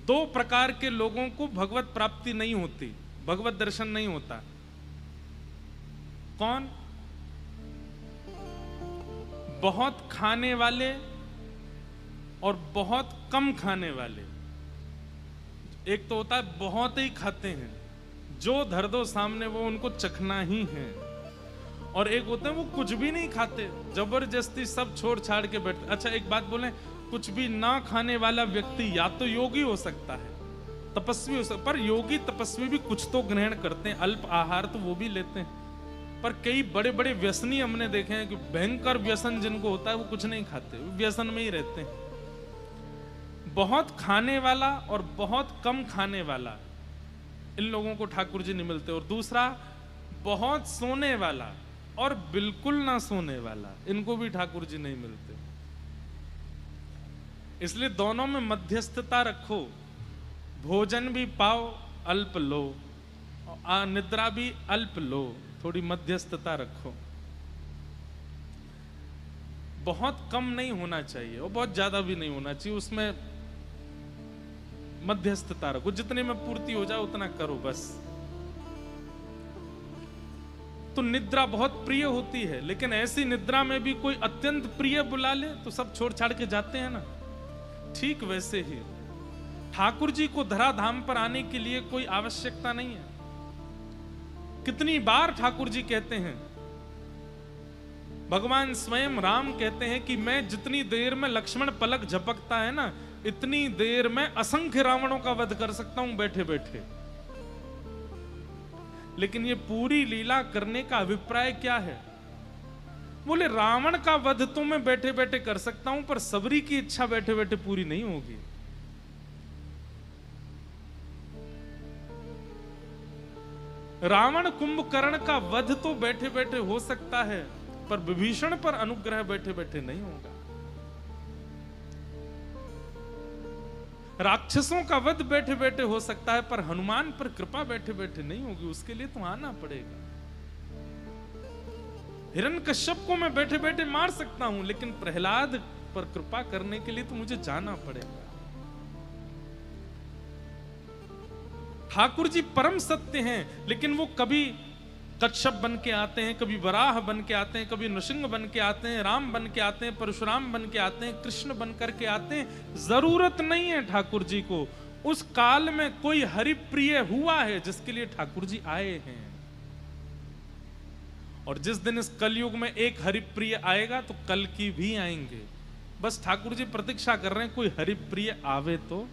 दो प्रकार के लोगों को भगवत प्राप्ति नहीं होती, भगवत दर्शन नहीं होता। कौन? बहुत खाने वाले और बहुत कम खाने वाले। एक तो होता है बहुत ही खाते हैं, जो धर दो सामने वो उनको चखना ही है, और एक होते हैं वो कुछ भी नहीं खाते, जबरदस्ती सब छोड़ छाड़ के बैठते। अच्छा एक बात बोले, कुछ भी ना खाने वाला व्यक्ति या तो योगी हो सकता है, तपस्वी हो सकता, पर योगी तपस्वी भी कुछ तो ग्रहण करते हैं, अल्प आहार तो वो भी लेते हैं। पर कई बड़े बड़े व्यसनी हमने देखे हैं कि भयंकर व्यसन जिनको होता है वो कुछ नहीं खाते, वो व्यसन में ही रहते हैं। बहुत खाने वाला और बहुत कम खाने वाला, इन लोगों को ठाकुर जी नहीं मिलते। और दूसरा बहुत सोने वाला और बिल्कुल ना सोने वाला, इनको भी ठाकुर जी नहीं मिलते। इसलिए दोनों में मध्यस्थता रखो, भोजन भी पाओ अल्प लो, और निद्रा भी अल्प लो, थोड़ी मध्यस्थता रखो। बहुत कम नहीं होना चाहिए और बहुत ज्यादा भी नहीं होना चाहिए, उसमें मध्यस्थता रखो, जितने में पूर्ति हो जाए उतना करो बस। तो निद्रा बहुत प्रिय होती है, लेकिन ऐसी निद्रा में भी कोई अत्यंत प्रिय बुला ले तो सब छोड़ छाड़ के जाते हैं ना। ठीक वैसे ही ठाकुर जी को धराधाम पर आने के लिए कोई आवश्यकता नहीं है। कितनी बार ठाकुर जी कहते हैं, भगवान स्वयं राम कहते हैं कि मैं जितनी देर में लक्ष्मण पलक झपकता है ना, इतनी देर में असंख्य रावणों का वध कर सकता हूं बैठे बैठे। लेकिन ये पूरी लीला करने का अभिप्राय क्या है? बोले रावण का वध तो मैं बैठे बैठे कर सकता हूं, पर सबरी की इच्छा बैठे बैठे पूरी नहीं होगी। रावण कुंभकर्ण का वध तो बैठे बैठे हो सकता है, पर विभीषण पर अनुग्रह बैठे बैठे नहीं होगा। राक्षसों का वध बैठे बैठे हो सकता है, पर हनुमान पर कृपा बैठे बैठे नहीं होगी, उसके लिए तो आना पड़ेगा। हिरण्यकश्यप को मैं बैठे बैठे मार सकता हूं, लेकिन प्रहलाद पर कृपा करने के लिए तो मुझे जाना पड़ेगा। ठाकुर जी परम सत्य हैं, लेकिन वो कभी कच्छप बन के आते हैं, कभी वराह बन के आते हैं, कभी नृसिंह बन के आते हैं, राम बन के आते हैं, परशुराम बन के आते हैं, कृष्ण बन करके आते हैं। जरूरत नहीं है ठाकुर जी को। उस काल में कोई हरिप्रिय हुआ है जिसके लिए ठाकुर जी आए हैं, और जिस दिन इस कलयुग में एक हरिप्रिय आएगा तो कल की भी आएंगे। बस ठाकुर जी प्रतीक्षा कर रहे हैं कोई हरिप्रिय आवे तो।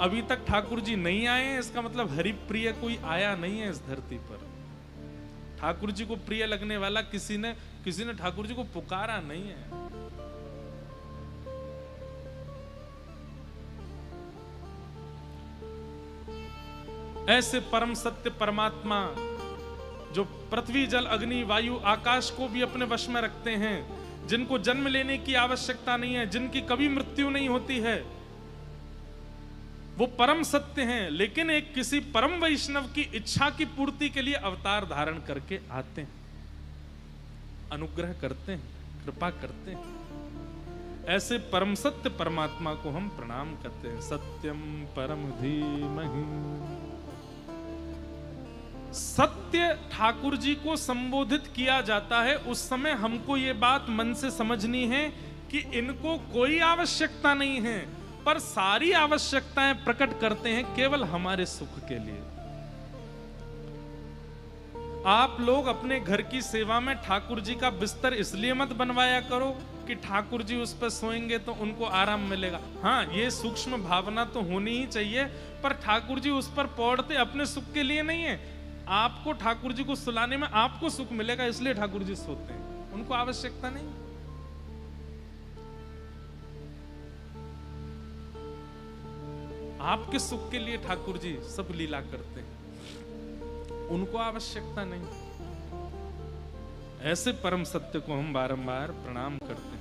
अभी तक ठाकुर जी नहीं आए हैं, इसका मतलब हरिप्रिय कोई आया नहीं है इस धरती पर। ठाकुर जी को प्रिय लगने वाला किसी ने ठाकुर जी को पुकारा नहीं है। ऐसे परम सत्य परमात्मा जो पृथ्वी जल अग्नि वायु आकाश को भी अपने वश में रखते हैं, जिनको जन्म लेने की आवश्यकता नहीं है, जिनकी कभी मृत्यु नहीं होती है, वो परम सत्य हैं। लेकिन एक किसी परम वैष्णव की इच्छा की पूर्ति के लिए अवतार धारण करके आते हैं, अनुग्रह करते हैं, कृपा करते हैं। ऐसे परम सत्य परमात्मा को हम प्रणाम करते हैं। सत्यम परम धीमहि। सत्य ठाकुर जी को संबोधित किया जाता है, उस समय हमको ये बात मन से समझनी है कि इनको कोई आवश्यकता नहीं है, पर सारी आवश्यकताएं प्रकट करते हैं केवल हमारे सुख के लिए। आप लोग अपने घर की सेवा में ठाकुर जी का बिस्तर इसलिए मत बनवाया करो कि ठाकुर जी उस पर सोएंगे तो उनको आराम मिलेगा। हाँ, ये सूक्ष्म भावना तो होनी ही चाहिए, पर ठाकुर जी उस पर पौड़ते अपने सुख के लिए नहीं है। आपको ठाकुर जी को सुलाने में आपको सुख मिलेगा, इसलिए ठाकुर जी सोते हैं, उनको आवश्यकता नहीं। आपके सुख के लिए ठाकुर जी सब लीला करते हैं, उनको आवश्यकता नहीं। ऐसे परम सत्य को हम बारंबार प्रणाम करते हैं।